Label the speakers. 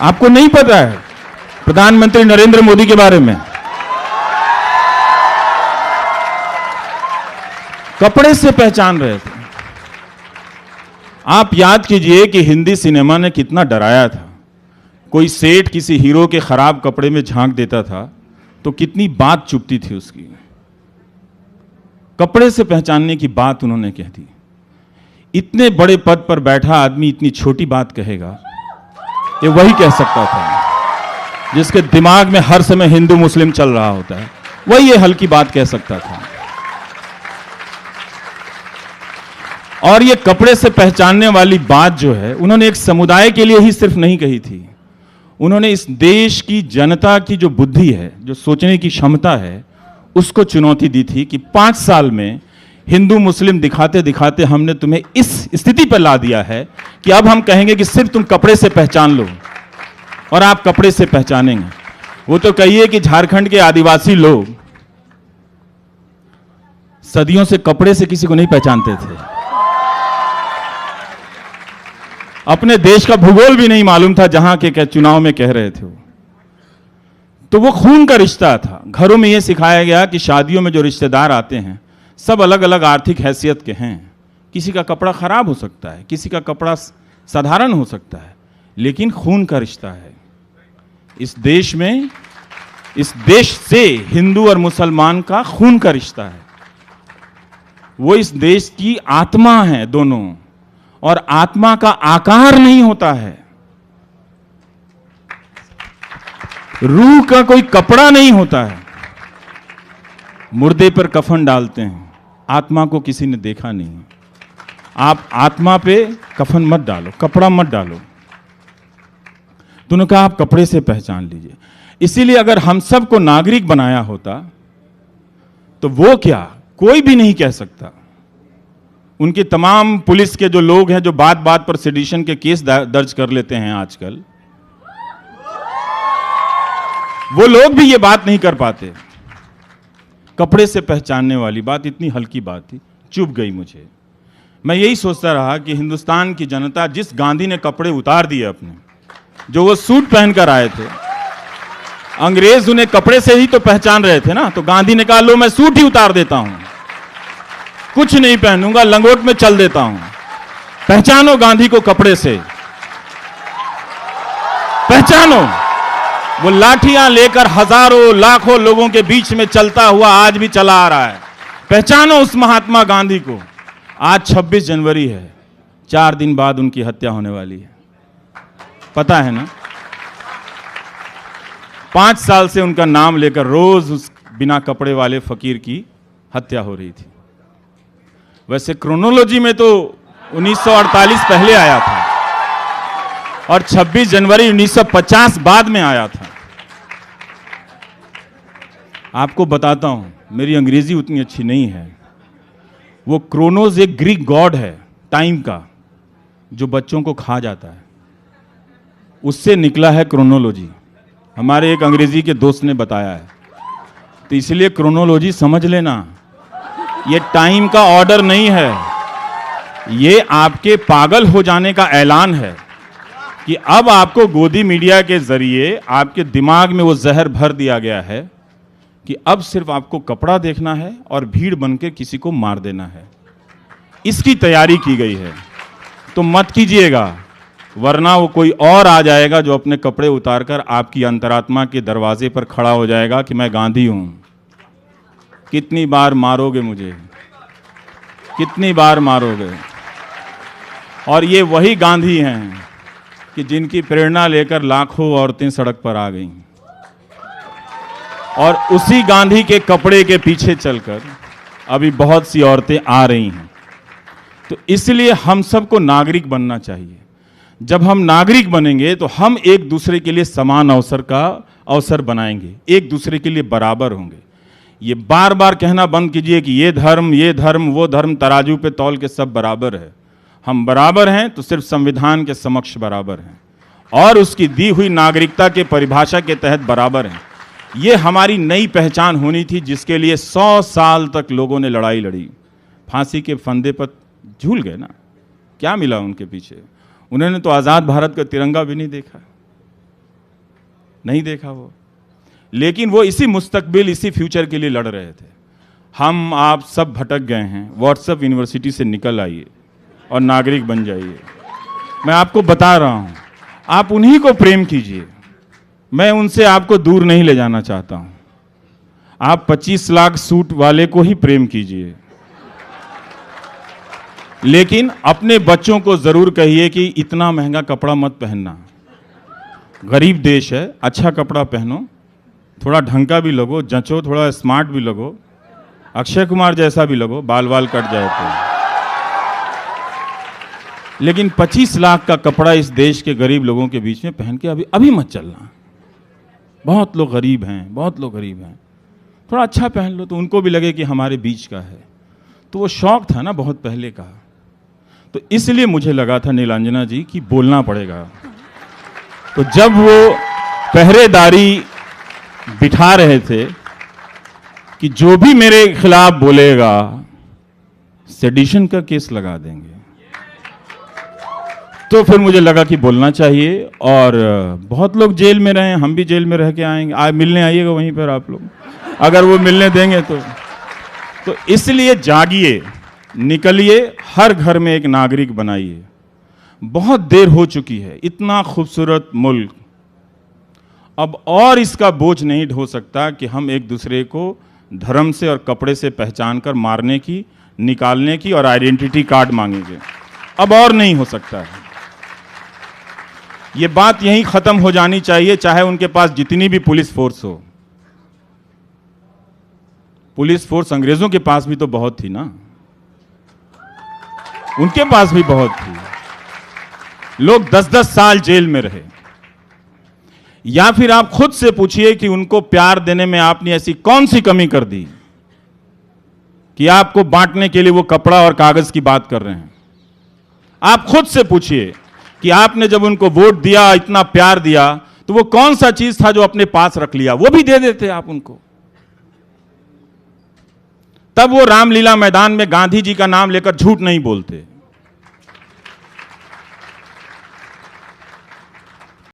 Speaker 1: आपको नहीं पता है प्रधानमंत्री नरेंद्र मोदी के बारे में? कपड़े से पहचान रहे थे। आप याद कीजिए कि हिंदी सिनेमा ने कितना डराया था। कोई सेठ किसी हीरो के खराब कपड़े में झांक देता था तो कितनी बात चुभती थी उसकी। कपड़े से पहचानने की बात उन्होंने कह दी। इतने बड़े पद पर बैठा आदमी इतनी छोटी बात कहेगा, ये वही कह सकता था जिसके दिमाग में हर समय हिंदू मुस्लिम चल रहा होता है, वही ये हल्की बात कह सकता था। और ये कपड़े से पहचानने वाली बात जो है, उन्होंने एक समुदाय के लिए ही सिर्फ नहीं कही थी, उन्होंने इस देश की जनता की जो बुद्धि है, जो सोचने की क्षमता है, उसको चुनौती दी थी कि 5 साल में हिंदू मुस्लिम दिखाते दिखाते हमने तुम्हें इस स्थिति पर ला दिया है कि अब हम कहेंगे कि सिर्फ तुम कपड़े से पहचान लो, और आप कपड़े से पहचानेंगे। वो तो कहिए कि झारखंड के आदिवासी लोग सदियों से कपड़े से किसी को नहीं पहचानते थे। अपने देश का भूगोल भी नहीं मालूम था, जहां के चुनाव में कह रहे थे वो। तो वो खून का रिश्ता था। घरों में यह सिखाया गया कि शादियों में जो रिश्तेदार आते हैं सब अलग अलग आर्थिक हैसियत के हैं। किसी का कपड़ा खराब हो सकता है, किसी का कपड़ा साधारण हो सकता है, लेकिन खून का रिश्ता है। इस देश में, इस देश से हिंदू और मुसलमान का खून का रिश्ता है। वो इस देश की आत्मा है दोनों, और आत्मा का आकार नहीं होता है। रूह का कोई कपड़ा नहीं होता है। मुर्दे पर कफन डालते हैं, आत्मा को किसी ने देखा नहीं। आप आत्मा पे कफन मत डालो, कपड़ा मत डालो। तूने कहा आप कपड़े से पहचान लीजिए। इसीलिए अगर हम सबको नागरिक बनाया होता तो वो क्या, कोई भी नहीं कह सकता। उनके तमाम पुलिस के जो लोग हैं जो बात बात पर सेडिशन के केस दर्ज कर लेते हैं आजकल, वो लोग भी ये बात नहीं कर पाते। कपड़े से पहचानने वाली बात इतनी हल्की बात थी, चुभ गई मुझे। मैं यही सोचता रहा कि हिंदुस्तान की जनता, जिस गांधी ने कपड़े उतार दिए अपने, जो वो सूट पहनकर आए थे, अंग्रेज उन्हें कपड़े से ही तो पहचान रहे थे ना। तो गांधी ने कहा लो मैं सूट ही उतार देता हूं, कुछ नहीं पहनूंगा, लंगोट में चल देता हूं। पहचानो गांधी को कपड़े से, पहचानो। वो लाठियां लेकर हजारों लाखों लोगों के बीच में चलता हुआ आज भी चला आ रहा है। पहचानो उस महात्मा गांधी को। आज 26 जनवरी है, 4 दिन बाद उनकी हत्या होने वाली है, पता है ना। 5 साल से उनका नाम लेकर रोज उस बिना कपड़े वाले फकीर की हत्या हो रही थी। वैसे क्रोनोलॉजी में तो 1948 पहले आया था और 26 जनवरी 1950 बाद में आया था। आपको बताता हूं, मेरी अंग्रेजी उतनी अच्छी नहीं है। वो क्रोनोस एक ग्रीक गॉड है टाइम का, जो बच्चों को खा जाता है, उससे निकला है क्रोनोलॉजी। हमारे एक अंग्रेजी के दोस्त ने बताया है। तो इसलिए क्रोनोलॉजी समझ लेना, ये टाइम का ऑर्डर नहीं है, ये आपके पागल हो जाने का ऐलान है कि अब आपको गोदी मीडिया के जरिए आपके दिमाग में वो जहर भर दिया गया है कि अब सिर्फ आपको कपड़ा देखना है और भीड़ बनकर किसी को मार देना है। इसकी तैयारी की गई है, तो मत कीजिएगा, वरना वो कोई और आ जाएगा जो अपने कपड़े उतारकर आपकी अंतरात्मा के दरवाजे पर खड़ा हो जाएगा कि मैं गांधी हूं। कितनी बार मारोगे मुझे, कितनी बार मारोगे। और ये वही गांधी हैं कि जिनकी प्रेरणा लेकर लाखों औरतें सड़क पर आ गईं, और उसी गांधी के कपड़े के पीछे चलकर अभी बहुत सी औरतें आ रही हैं। तो इसलिए हम सबको नागरिक बनना चाहिए। जब हम नागरिक बनेंगे तो हम एक दूसरे के लिए समान अवसर बनाएंगे, एक दूसरे के लिए बराबर होंगे। ये बार बार कहना बंद कीजिए कि ये धर्म वो धर्म, तराजू पे तौल के सब बराबर है। हम बराबर हैं तो सिर्फ संविधान के समक्ष बराबर हैं और उसकी दी हुई नागरिकता के परिभाषा के तहत बराबर हैं। ये हमारी नई पहचान होनी थी, जिसके लिए 100 साल तक लोगों ने लड़ाई लड़ी। फांसी के फंदे पर झूल गए ना, क्या मिला उनके पीछे? उन्होंने तो आज़ाद भारत का तिरंगा भी नहीं देखा। नहीं देखा वो। लेकिन वो इसी मुस्तकबिल, इसी फ्यूचर के लिए लड़ रहे थे। हम आप सब भटक गए हैं, व्हाट्सएप यूनिवर्सिटी से निकल आइए और नागरिक बन जाइए। मैं आपको बता रहा हूँ, आप उन्हीं को प्रेम कीजिए, मैं उनसे आपको दूर नहीं ले जाना चाहता हूँ। आप 25 लाख सूट वाले को ही प्रेम कीजिए, लेकिन अपने बच्चों को जरूर कहिए कि इतना महंगा कपड़ा मत पहनना, गरीब देश है, अच्छा कपड़ा पहनो, थोड़ा ढंग का भी लगो, जचो, थोड़ा स्मार्ट भी लगो, अक्षय कुमार जैसा भी लगो, बाल बाल कट जाए तो। लेकिन 25 लाख का कपड़ा इस देश के गरीब लोगों के बीच में पहन के अभी मत चलना। बहुत लोग गरीब हैं, बहुत लोग गरीब हैं, थोड़ा अच्छा पहन लो तो उनको भी लगे कि हमारे बीच का है। तो वो शौक था ना बहुत पहले का, तो इसलिए मुझे लगा था नीलांजना जी कि बोलना पड़ेगा। तो जब वो पहरेदारी बिठा रहे थे कि जो भी मेरे खिलाफ बोलेगा सेडिशन का केस लगा देंगे, तो फिर मुझे लगा कि बोलना चाहिए। और बहुत लोग जेल में रहे, हम भी जेल में रह के आएंगे, आज मिलने आइएगा वहीं पर आप लोग, अगर वो मिलने देंगे तो इसलिए जागिए, निकलिए, हर घर में एक नागरिक बनाइए। बहुत देर हो चुकी है, इतना खूबसूरत मुल्क, अब और इसका बोझ नहीं ढो सकता कि हम एक दूसरे को धर्म से और कपड़े से पहचान कर मारने की, निकालने की और आइडेंटिटी कार्ड मांगेंगे। अब और नहीं हो सकता है। ये बात यहीं खत्म हो जानी चाहिए, चाहे उनके पास जितनी भी पुलिस फोर्स हो। पुलिस फोर्स अंग्रेजों के पास भी तो बहुत थी ना, उनके पास भी बहुत थी। लोग 10-10 साल जेल में रहे। या फिर आप खुद से पूछिए कि उनको प्यार देने में आपने ऐसी कौन सी कमी कर दी कि आपको बांटने के लिए वो कपड़ा और कागज की बात कर रहे हैं। आप खुद से पूछिए कि आपने जब उनको वोट दिया, इतना प्यार दिया, तो वो कौन सा चीज था जो अपने पास रख लिया, वो भी दे देते आप उनको। तब वो रामलीला मैदान में गांधी जी का नाम लेकर झूठ नहीं बोलते।